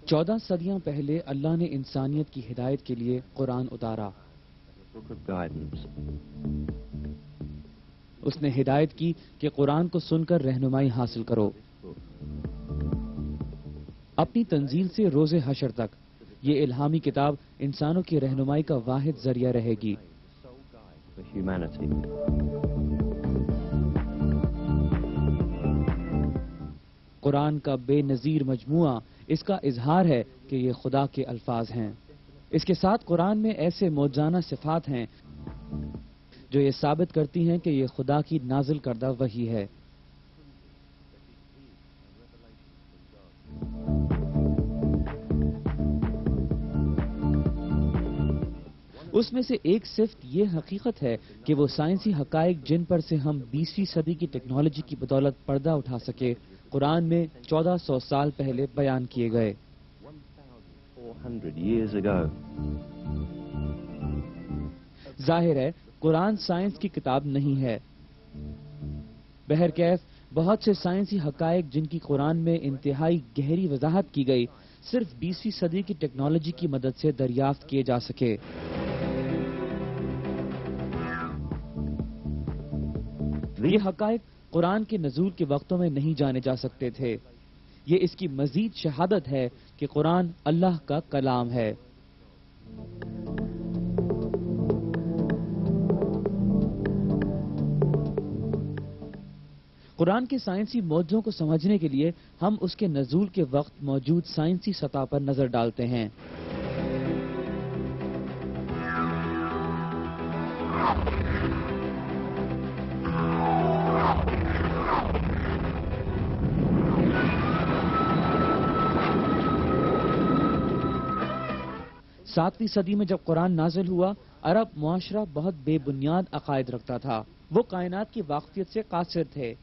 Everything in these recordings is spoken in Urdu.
چودہ صدیاں پہلے اللہ نے انسانیت کی ہدایت کے لیے قرآن اتارا. اس نے ہدایت کی کہ قرآن کو سن کر رہنمائی حاصل کرو. اپنی تنزیل سے روز حشر تک یہ الہامی کتاب انسانوں کی رہنمائی کا واحد ذریعہ رہے گی. قرآن کا بے نظیر مجموعہ اس کا اظہار ہے کہ یہ خدا کے الفاظ ہیں. اس کے ساتھ قرآن میں ایسے موجزانہ صفات ہیں جو یہ ثابت کرتی ہیں کہ یہ خدا کی نازل کردہ وحی ہے. اس میں سے ایک صفت یہ حقیقت ہے کہ وہ سائنسی حقائق جن پر سے ہم 20ویں صدی کی ٹیکنالوجی کی بدولت پردہ اٹھا سکے قرآن میں 1400 سال پہلے بیان کیے گئے. ظاہر ہے قرآن سائنس کی کتاب نہیں ہے. بہرکیف بہت سے سائنسی حقائق جن کی قرآن میں انتہائی گہری وضاحت کی گئی صرف 20ویں صدی کی ٹیکنالوجی کی مدد سے دریافت کیے جا سکے. یہ حقائق قرآن کے نزول کے وقتوں میں نہیں جانے جا سکتے تھے. یہ اس کی مزید شہادت ہے کہ قرآن اللہ کا کلام ہے. قرآن کے سائنسی معجزوں کو سمجھنے کے لیے ہم اس کے نزول کے وقت موجود سائنسی سطح پر نظر ڈالتے ہیں. ساتویں صدی میں جب قرآن نازل ہوا عرب معاشرہ بہت بے بنیاد عقائد رکھتا تھا. وہ کائنات کی واقفیت سے قاصر تھے.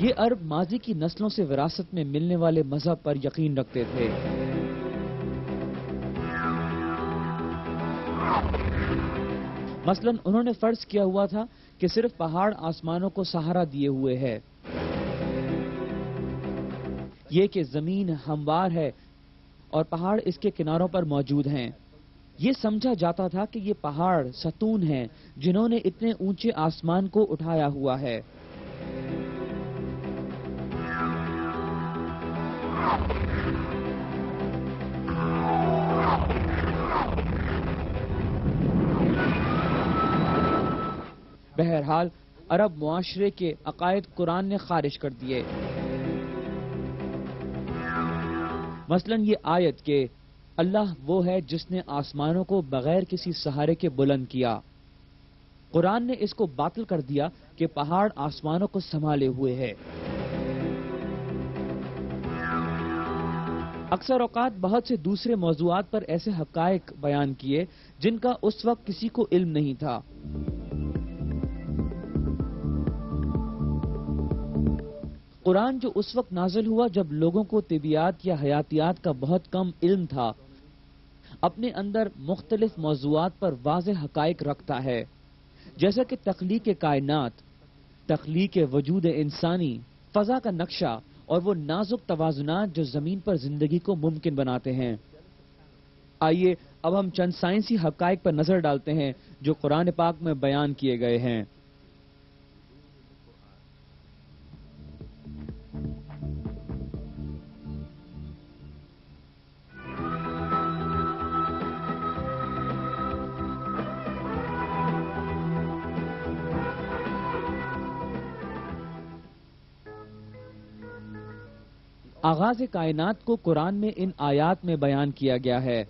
یہ عرب ماضی کی نسلوں سے وراثت میں ملنے والے مذہب پر یقین رکھتے تھے. مثلا انہوں نے فرض کیا ہوا تھا کہ صرف پہاڑ آسمانوں کو سہارا دیے ہوئے ہے. یہ کہ زمین ہموار ہے اور پہاڑ اس کے کناروں پر موجود ہیں. یہ سمجھا جاتا تھا کہ یہ پہاڑ ستون ہیں جنہوں نے اتنے اونچے آسمان کو اٹھایا ہوا ہے. بہرحال عرب معاشرے کے عقائد قرآن نے خارج کر دیے. مثلا یہ آیت کہ اللہ وہ ہے جس نے آسمانوں کو بغیر کسی سہارے کے بلند کیا. قرآن نے اس کو باطل کر دیا کہ پہاڑ آسمانوں کو سنبھالے ہوئے ہے. اکثر اوقات بہت سے دوسرے موضوعات پر ایسے حقائق بیان کیے جن کا اس وقت کسی کو علم نہیں تھا. قرآن جو اس وقت نازل ہوا جب لوگوں کو طبیعیات یا حیاتیات کا بہت کم علم تھا اپنے اندر مختلف موضوعات پر واضح حقائق رکھتا ہے، جیسا کہ تخلیق کائنات، تخلیق وجود انسانی، فضا کا نقشہ اور وہ نازک توازنات جو زمین پر زندگی کو ممکن بناتے ہیں. آئیے اب ہم چند سائنسی حقائق پر نظر ڈالتے ہیں جو قرآن پاک میں بیان کیے گئے ہیں. آغاز کائنات کو قرآن میں ان آیات میں بیان کیا گیا ہے.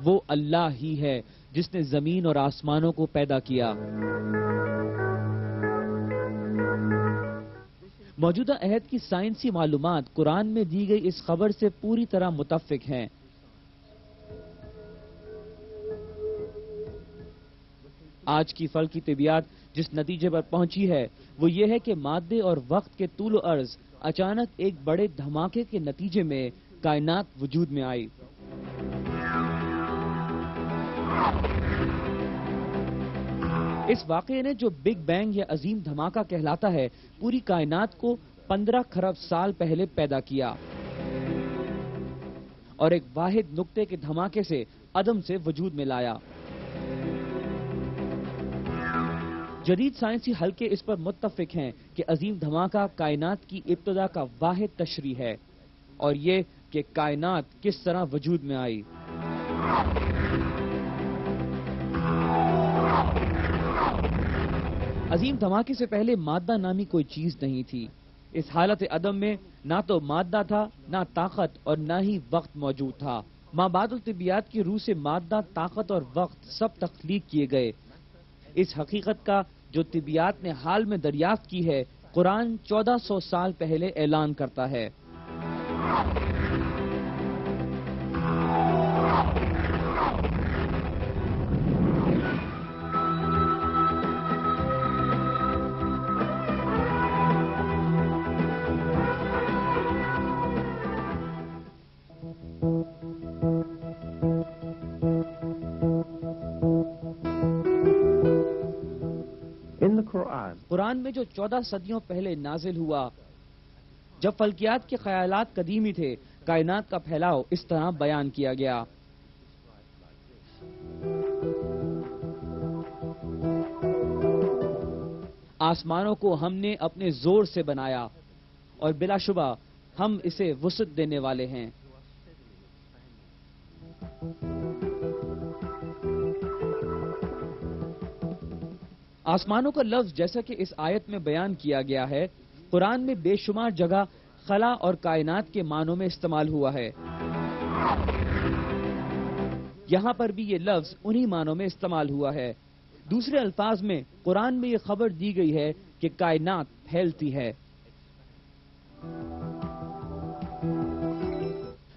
وہ اللہ ہی ہے جس نے زمین اور آسمانوں کو پیدا کیا. موجودہ عہد کی سائنسی معلومات قرآن میں دی گئی اس خبر سے پوری طرح متفق ہیں۔ آج کی فلکی طبیعت جس نتیجے پر پہنچی ہے وہ یہ ہے کہ مادے اور وقت کے طول و عرض اچانک ایک بڑے دھماکے کے نتیجے میں کائنات وجود میں آئی۔ اس واقعے نے جو بگ بینگ یا عظیم دھماکہ کہلاتا ہے پوری کائنات کو 15 کھرب سال پہلے پیدا کیا اور ایک واحد نقطے کے دھماکے سے عدم سے وجود میں لایا۔ جدید سائنسی حلقے اس پر متفق ہیں کہ عظیم دھماکہ کائنات کی ابتدا کا واحد تشریح ہے اور یہ کہ کائنات کس طرح وجود میں آئی۔ عظیم دھماکے سے پہلے مادہ نامی کوئی چیز نہیں تھی۔ اس حالت عدم میں نہ تو مادہ تھا، نہ طاقت اور نہ ہی وقت موجود تھا۔ مابعد الطبیعیات کی روح سے مادہ، طاقت اور وقت سب تخلیق کیے گئے۔ اس حقیقت کا جو طبیعیات نے حال میں دریافت کی ہے، قرآن 1400 سال پہلے اعلان کرتا ہے۔ قرآن میں جو 14 صدیوں پہلے نازل ہوا، جب فلکیات کے خیالات قدیمی تھے، کائنات کا پھیلاؤ اس طرح بیان کیا گیا۔ آسمانوں کو ہم نے اپنے زور سے بنایا اور بلا شبہ ہم اسے وسعت دینے والے ہیں۔ آسمانوں کا لفظ جیسا کہ اس آیت میں بیان کیا گیا ہے، قرآن میں بے شمار جگہ خلا اور کائنات کے معنوں میں استعمال ہوا ہے۔ یہاں پر بھی یہ لفظ انہی معنوں میں استعمال ہوا ہے۔ دوسرے الفاظ میں قرآن میں یہ خبر دی گئی ہے کہ کائنات پھیلتی ہے،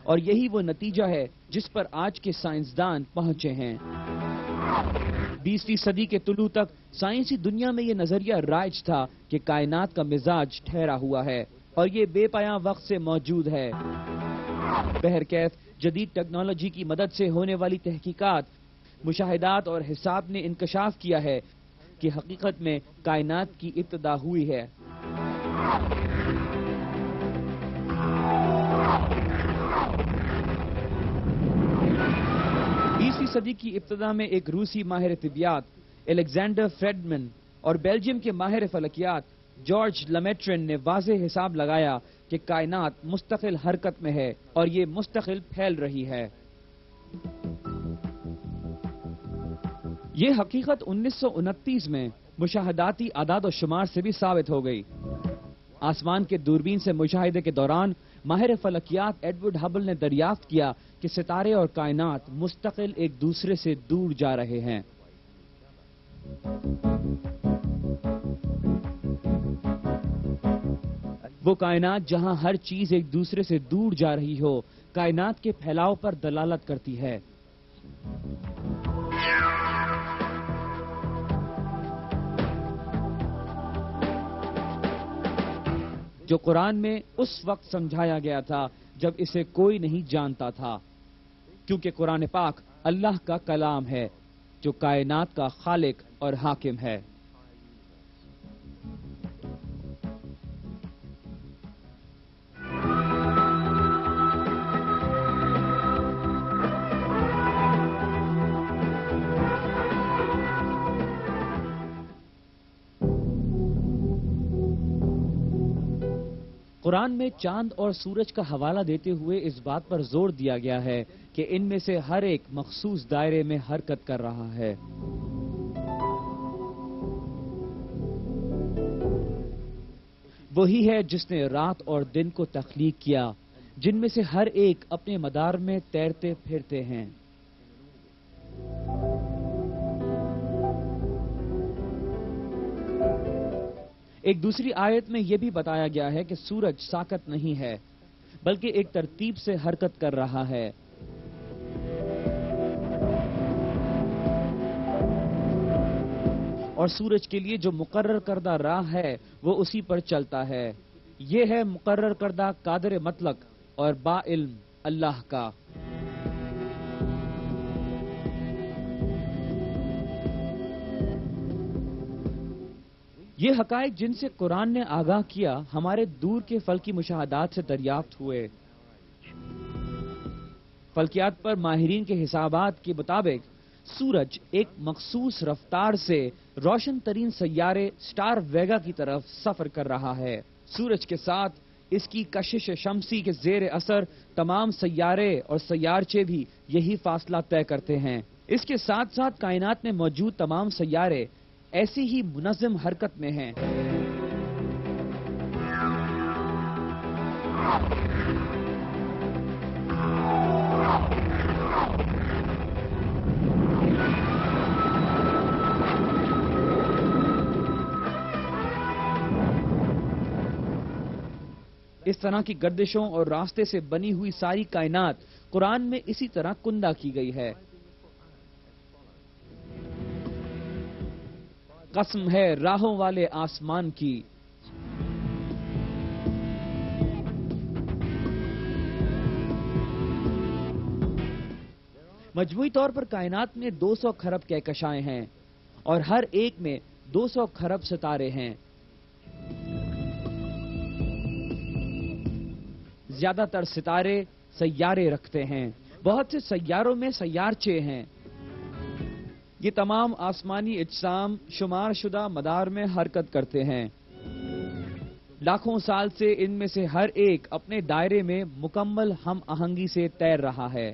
اور یہی وہ نتیجہ ہے جس پر آج کے سائنسدان پہنچے ہیں۔ 20ویں صدی کے طلوع تک سائنسی دنیا میں یہ نظریہ رائج تھا کہ کائنات کا مزاج ٹھہرا ہوا ہے اور یہ بے پایاں وقت سے موجود ہے۔ بہرکیف جدید ٹیکنالوجی کی مدد سے ہونے والی تحقیقات، مشاہدات اور حساب نے انکشاف کیا ہے کہ حقیقت میں کائنات کی ابتدا ہوئی ہے۔ صدی کی ابتدا میں ایک روسی ماہر طبیعیات الیگزینڈر فریڈمن اور بیلجیم کے ماہر فلکیات جارج لیمیٹرن نے واضح حساب لگایا کہ کائنات مستقل حرکت میں ہے اور یہ مستقل پھیل رہی ہے۔ یہ حقیقت 1929 میں مشاہداتی اعداد و شمار سے بھی ثابت ہو گئی۔ آسمان کے دوربین سے مشاہدے کے دوران ماہر فلکیات ایڈورڈ ہبل نے دریافت کیا کہ ستارے اور کائنات مستقل ایک دوسرے سے دور جا رہے ہیں۔ وہ کائنات جہاں ہر چیز ایک دوسرے سے دور جا رہی ہو، کائنات کے پھیلاؤ پر دلالت کرتی ہے۔ جو قرآن میں اس وقت سمجھایا گیا تھا جب اسے کوئی نہیں جانتا تھا، کیونکہ قرآن پاک اللہ کا کلام ہے جو کائنات کا خالق اور حاکم ہے۔ قرآن میں چاند اور سورج کا حوالہ دیتے ہوئے اس بات پر زور دیا گیا ہے کہ ان میں سے ہر ایک مخصوص دائرے میں حرکت کر رہا ہے۔ وہی ہے جس نے رات اور دن کو تخلیق کیا، جن میں سے ہر ایک اپنے مدار میں تیرتے پھرتے ہیں۔ ایک دوسری آیت میں یہ بھی بتایا گیا ہے کہ سورج ساکت نہیں ہے بلکہ ایک ترتیب سے حرکت کر رہا ہے. اور سورج کے لیے جو مقرر کردہ راہ ہے وہ اسی پر چلتا ہے. یہ ہے مقرر کردہ قادر مطلق اور با علم اللہ کا. یہ حقائق جن سے قرآن نے آگاہ کیا ہمارے دور کے فلکی مشاہدات سے دریافت ہوئے. فلکیات پر ماہرین کے حسابات کے مطابق سورج ایک مخصوص رفتار سے روشن ترین سیارے سٹار ویگا کی طرف سفر کر رہا ہے. سورج کے ساتھ اس کی کشش شمسی کے زیر اثر تمام سیارے اور سیارچے بھی یہی فاصلہ طے کرتے ہیں. اس کے ساتھ ساتھ کائنات میں موجود تمام سیارے ایسی ہی منظم حرکت میں ہیں. اس طرح کی گردشوں اور راستے سے بنی ہوئی ساری کائنات قرآن میں اسی طرح کندہ کی گئی ہے. قسم ہے راہوں والے آسمان کی. مجموعی طور پر کائنات میں 200 کھرب کہکشائیں ہیں اور ہر ایک میں 200 کھرب ستارے ہیں. زیادہ تر ستارے سیارے رکھتے ہیں. بہت سے سیاروں میں سیارچے ہیں. یہ تمام آسمانی اجسام شمار شدہ مدار میں حرکت کرتے ہیں. لاکھوں سال سے ان میں سے ہر ایک اپنے دائرے میں مکمل ہم آہنگی سے تیر رہا ہے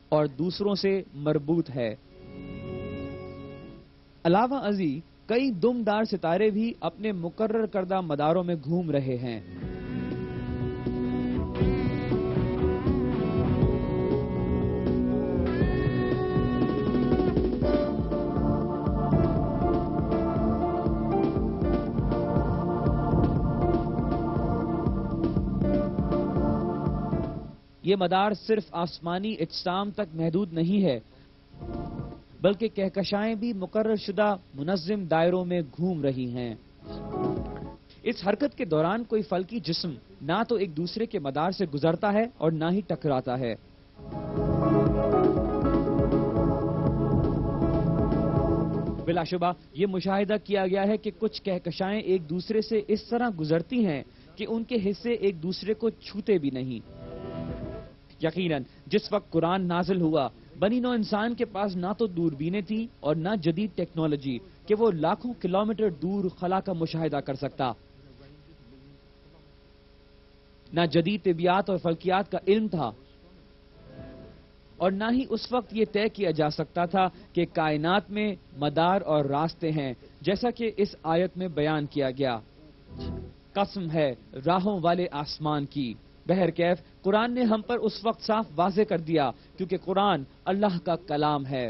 اور دوسروں سے مربوط ہے. علاوہ ازیں کئی دمدار ستارے بھی اپنے مقرر کردہ مداروں میں گھوم رہے ہیں. یہ مدار صرف آسمانی اجسام تک محدود نہیں ہے بلکہ کہکشائیں بھی مقرر شدہ منظم دائروں میں گھوم رہی ہیں. اس حرکت کے دوران کوئی فلکی جسم نہ تو ایک دوسرے کے مدار سے گزرتا ہے اور نہ ہی ٹکراتا ہے. بلا شبہ یہ مشاہدہ کیا گیا ہے کہ کچھ کہکشائیں ایک دوسرے سے اس طرح گزرتی ہیں کہ ان کے حصے ایک دوسرے کو چھوتے بھی نہیں. یقیناً جس وقت قرآن نازل ہوا بنی نوع انسان کے پاس نہ تو دوربینیں تھی اور نہ جدید ٹیکنالوجی کہ وہ لاکھوں کلومیٹر دور خلا کا مشاہدہ کر سکتا. نہ جدید طبیعیات اور فلکیات کا علم تھا اور نہ ہی اس وقت یہ طے کیا جا سکتا تھا کہ کائنات میں مدار اور راستے ہیں جیسا کہ اس آیت میں بیان کیا گیا. قسم ہے راہوں والے آسمان کی. بہرکیف قرآن نے ہم پر اس وقت صاف واضح کر دیا کیونکہ قرآن اللہ کا کلام ہے.